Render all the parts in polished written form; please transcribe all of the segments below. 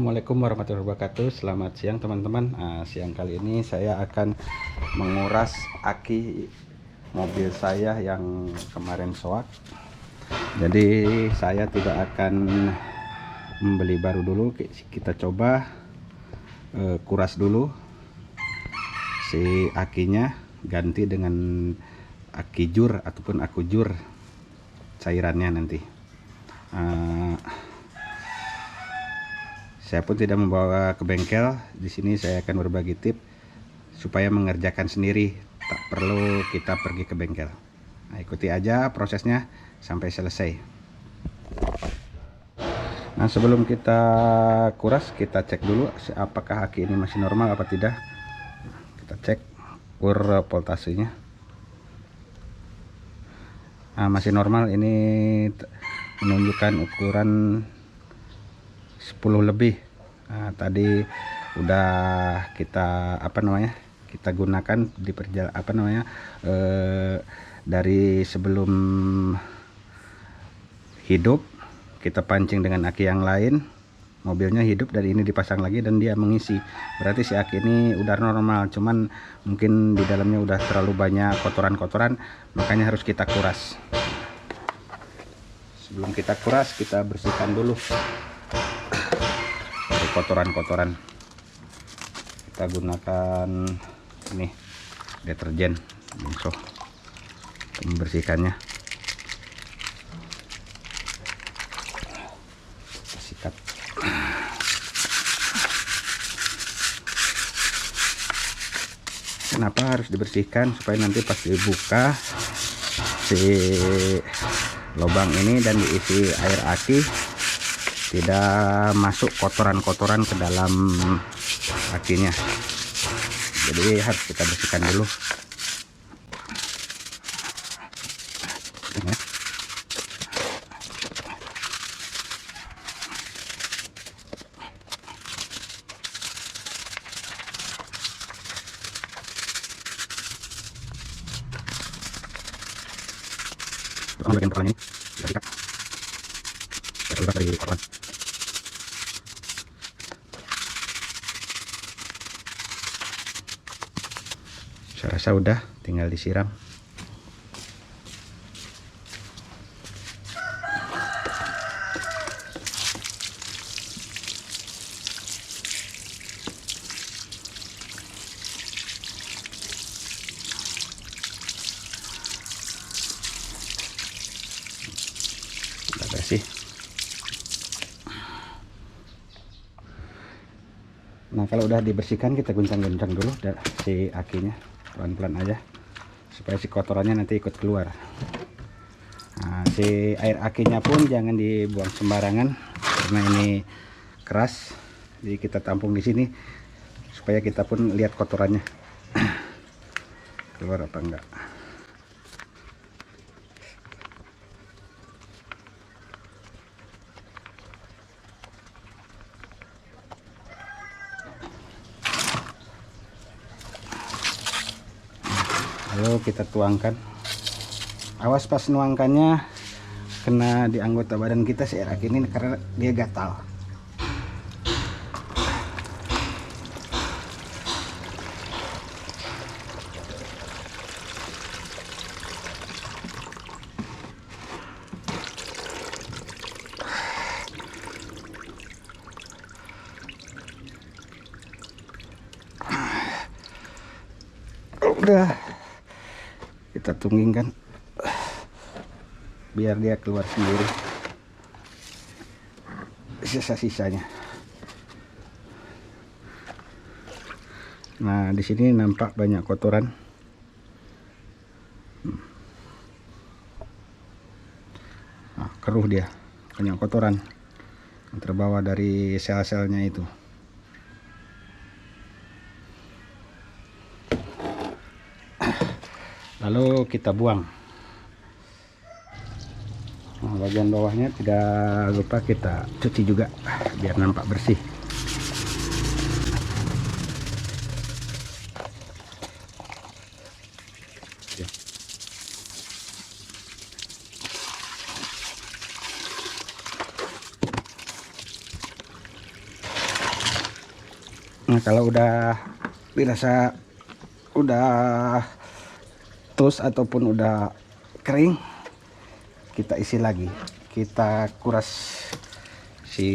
Assalamualaikum warahmatullahi wabarakatuh. Selamat siang teman-teman. Siang kali ini saya akan menguras aki mobil saya yang kemarin soak. Jadi saya tidak akan membeli baru dulu. Kita coba kuras dulu si akinya, ganti dengan aki jur ataupun aku jur cairannya nanti. Saya pun tidak membawa ke bengkel. Di sini saya akan berbagi tips supaya mengerjakan sendiri, tak perlu kita pergi ke bengkel. Nah, ikuti aja prosesnya sampai selesai. Nah, sebelum kita kuras, kita cek dulu apakah aki ini masih normal apa tidak. Kita cek ukur voltasenya. Nah, masih normal, ini menunjukkan ukuran 10 lebih. Nah, tadi udah kita kita gunakan di perjalanan dari sebelum hidup kita pancing dengan aki yang lain, mobilnya hidup, dari ini dipasang lagi dan dia mengisi. Berarti si aki ini udah normal, cuman mungkin di dalamnya udah terlalu banyak kotoran-kotoran, makanya harus kita kuras. Sebelum kita kuras, kita bersihkan dulu kotoran-kotoran. Kita gunakan ini deterjen untuk membersihkannya. Sikat. Kenapa harus dibersihkan? Supaya nanti pas dibuka si lubang ini dan diisi air aki, tidak masuk kotoran-kotoran ke dalam akinya. Jadi harus kita bersihkan dulu. Bagian kepalanya ini kita sikat. Kita keluar dari kotoran. Saya rasa udah, tinggal disiram. Udah bersih. Nah, kalau udah dibersihkan, kita guncang-guncang dulu si akinya, pelan-pelan aja supaya si kotorannya nanti ikut keluar. Nah, si air akinya pun jangan dibuang sembarangan karena ini keras. Jadi kita tampung di sini supaya kita pun lihat kotorannya keluar apa enggak. Lalu kita tuangkan. Awas pas nuangkannya kena di anggota badan kita si air aki ini karena dia gatal. Udah kita tunggingkan biar dia keluar sendiri sisa-sisanya. Nah, di sini nampak banyak kotoran. Nah, keruh dia, banyak kotoran yang terbawa dari sel-selnya itu. Lalu kita buang. Nah, bagian bawahnya tidak lupa kita cuci juga biar nampak bersih. Nah, kalau udah dirasa udah tus ataupun udah kering, kita isi lagi, kita kuras si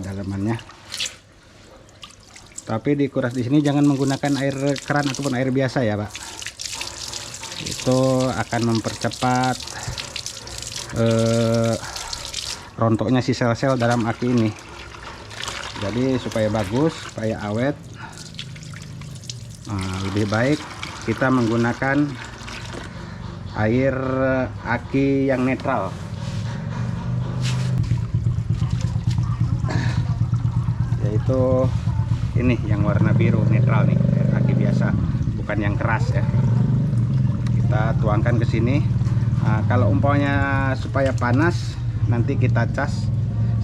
dalamannya. Tapi dikuras di sini jangan menggunakan air keran ataupun air biasa ya, Pak. Itu akan mempercepat rontoknya si sel-sel dalam aki ini. Jadi supaya bagus, supaya awet, lebih baik kita menggunakan air aki yang netral, yaitu ini yang warna biru netral nih, air aki biasa, bukan yang keras ya. Kita tuangkan ke sini. Kalau umpamanya supaya panas, nanti kita cas.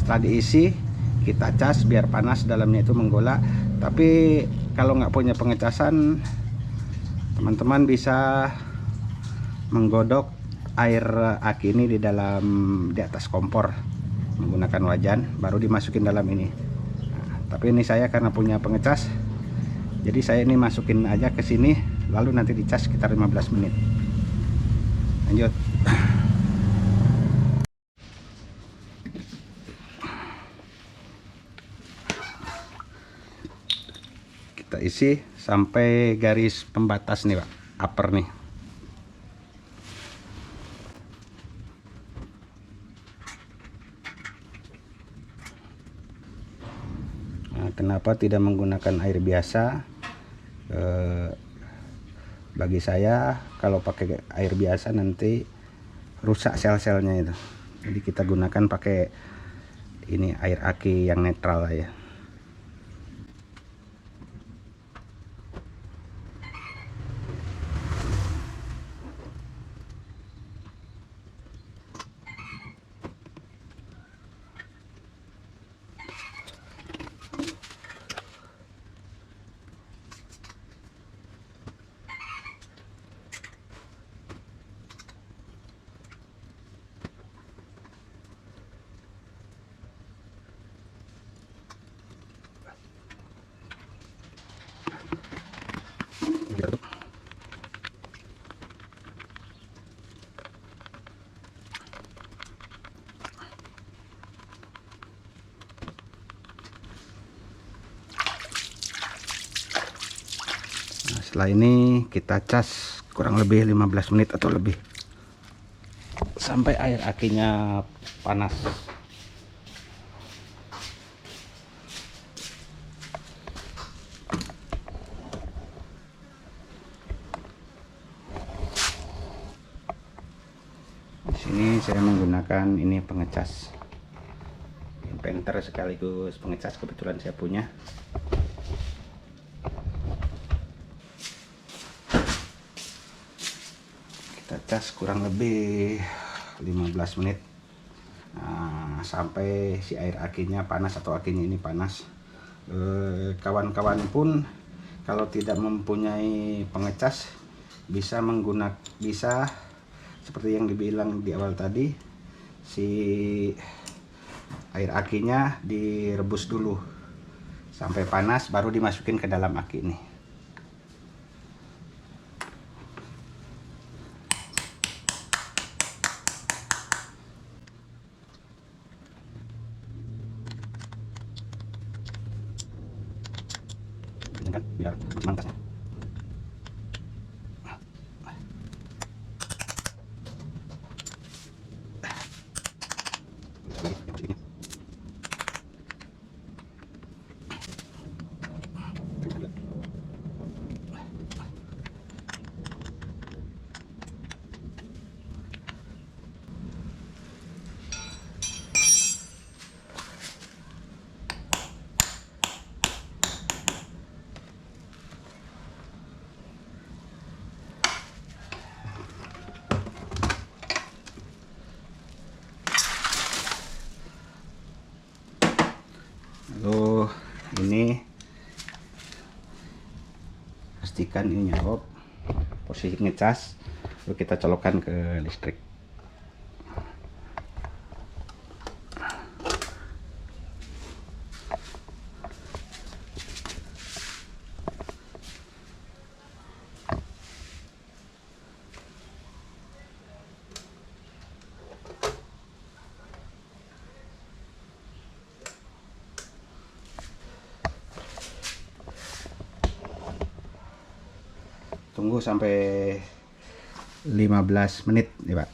Setelah diisi kita cas biar panas dalamnya itu menggolak. Tapi kalau nggak punya pengecasan, teman-teman bisa menggodok air aki ini di atas kompor menggunakan wajan, baru dimasukin dalam ini. Tapi ini saya karena punya pengecas, jadi saya ini masukin aja ke sini, lalu nanti dicas sekitar 15 menit. Lanjut. Kita isi sampai garis pembatas nih, Pak, upper nih. Nah, kenapa tidak menggunakan air biasa? Bagi saya kalau pakai air biasa nanti rusak sel-selnya itu. Jadi kita gunakan pakai ini air aki yang netral ya. Setelah ini kita cas kurang lebih 15 menit atau lebih sampai air akinya panas. Di sini saya menggunakan ini pengecas Inventor sekaligus pengecas, kebetulan saya punya. Kita cas kurang lebih 15 menit. Nah, sampai si air akinya panas atau akinya ini panas. Kawan-kawan pun kalau tidak mempunyai pengecas bisa seperti yang dibilang di awal tadi, si air akinya direbus dulu sampai panas, baru dimasukin ke dalam aki ini. Biar mantasnya. Lalu ini pastikan ini nyalop, posisi ngecas, lalu kita colokkan ke listrik. tunggu sampai 15 menit ya Pak.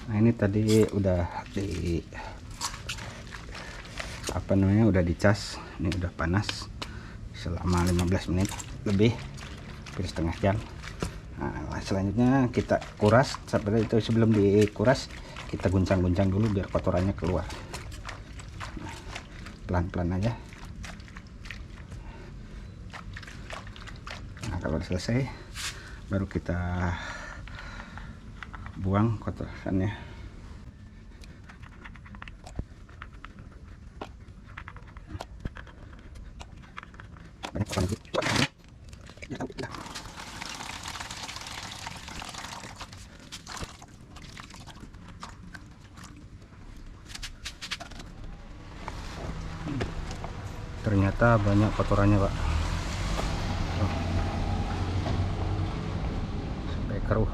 Nah ini tadi udah di udah dicas, ini udah panas selama 15 menit lebih, hampir setengah jam. Nah selanjutnya kita kuras. Seperti itu, sebelum dikuras kita guncang-guncang dulu biar kotorannya keluar. Nah, pelan-pelan aja. Nah kalau udah selesai baru kita buang kotorannya. Ternyata banyak kotorannya Pak. Sampai keruh.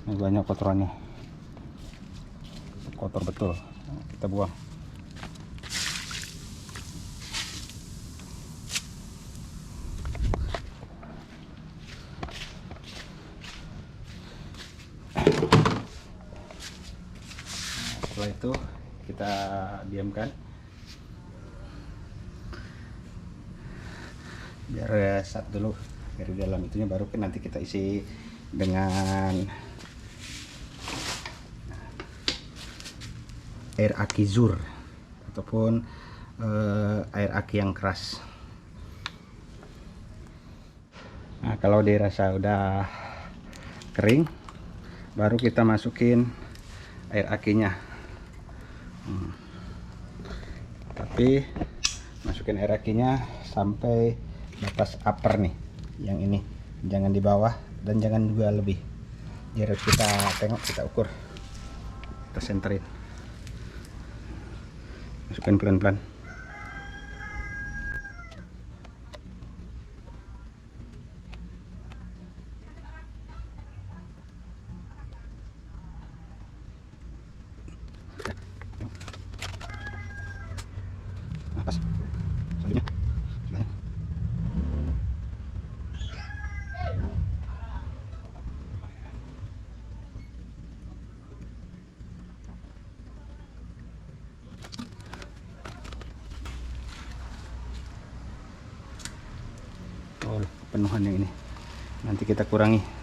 Ini banyak kotorannya, kotor betul. Kita buang. Setelah itu kita diamkan biar resat dulu dari dalam itunya, baru nanti kita isi dengan air aki zur ataupun air aki yang keras. Nah kalau dirasa udah kering baru kita masukin air akinya. Tapi masukin air akinya sampai batas upper nih, yang ini jangan di bawah dan jangan juga lebih. Jadi kita tengok, kita ukur, kita senterin, masukkan pelan-pelan. Pas selanjutnya penuhan yang ini nanti kita kurangi.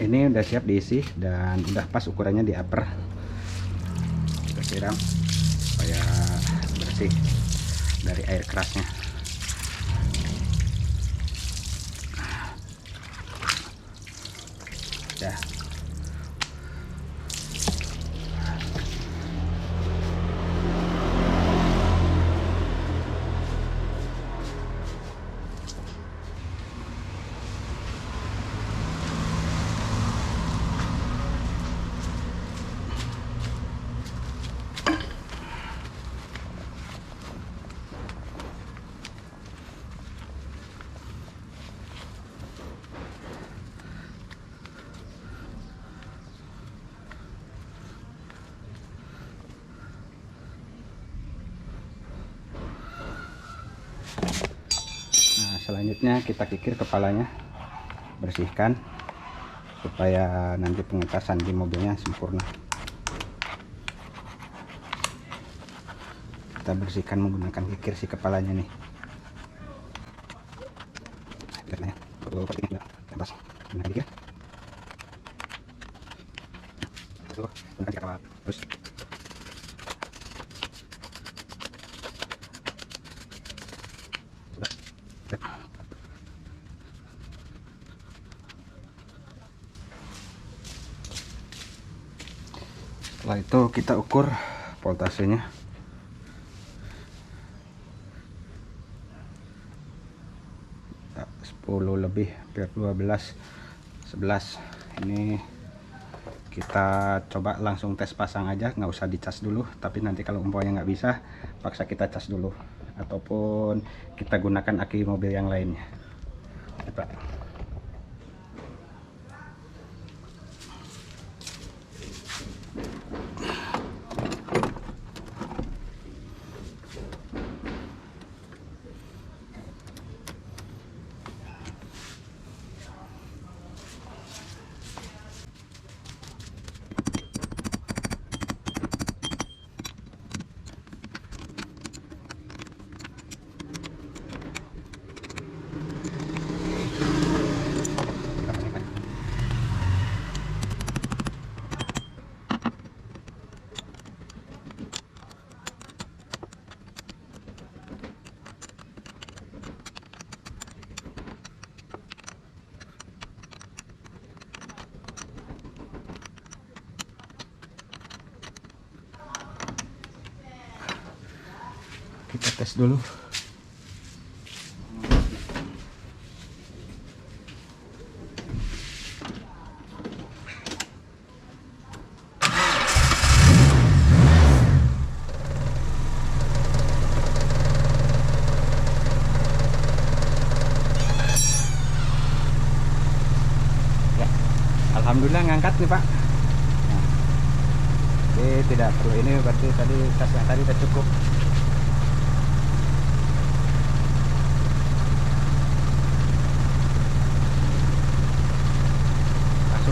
Ini udah siap diisi dan udah pas ukurannya di upper. Kita siram supaya bersih dari air kerasnya. Ya. Nah, selanjutnya kita kikir kepalanya, bersihkan supaya nanti pengetasan di mobilnya sempurna. Kita bersihkan menggunakan kikir si kepalanya nih. Nah, ya. Tuh, nanti kawal. Terus setelah itu kita ukur voltasenya. Nah, 10 lebih, hampir 12, 11. Ini kita coba langsung tes pasang aja, nggak usah dicas dulu. Tapi nanti kalau umpamanya nggak bisa, paksa kita cas dulu, ataupun kita gunakan aki mobil yang lainnya. Coba. Kita tes dulu. Ya, alhamdulillah ngangkat nih Pak. Nah, jadi tidak perlu ini, berarti tadi cas yang tadi udah cukup.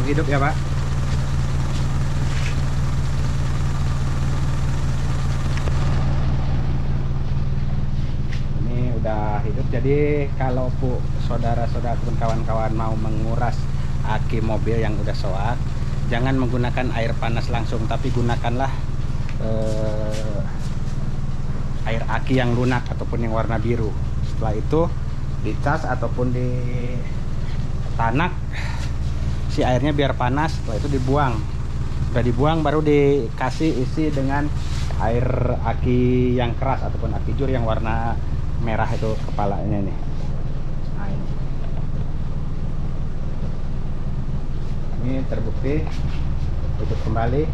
Hidup ya Pak. Ini udah hidup, jadi kalau saudara-saudara pun kawan-kawan mau menguras aki mobil yang udah soak, jangan menggunakan air panas langsung, tapi gunakanlah air aki yang lunak ataupun yang warna biru. Setelah itu dicas ataupun di tanak, si airnya biar panas. Setelah itu dibuang. Udah dibuang baru dikasih isi dengan air aki yang keras ataupun aki jur yang warna merah itu kepalanya nih. Nah, ini terbukti hidup kembali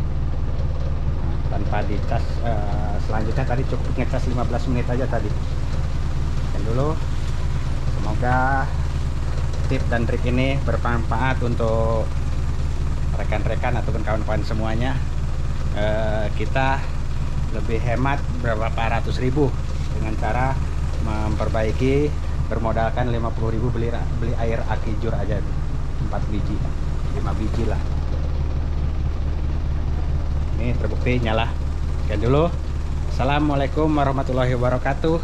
tanpa dicas. Selanjutnya tadi cukup ngecas 15 menit aja tadi. Dan dulu semoga tip dan trik ini bermanfaat untuk rekan-rekan ataupun kawan-kawan semuanya. Kita lebih hemat berapa ratus ribu dengan cara memperbaiki, bermodalkan 50.000 beli air aki jur aja 4 biji 5 biji lah. Ini terbukti nyala. Sekian dulu. Assalamualaikum warahmatullahi wabarakatuh.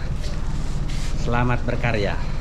Selamat berkarya.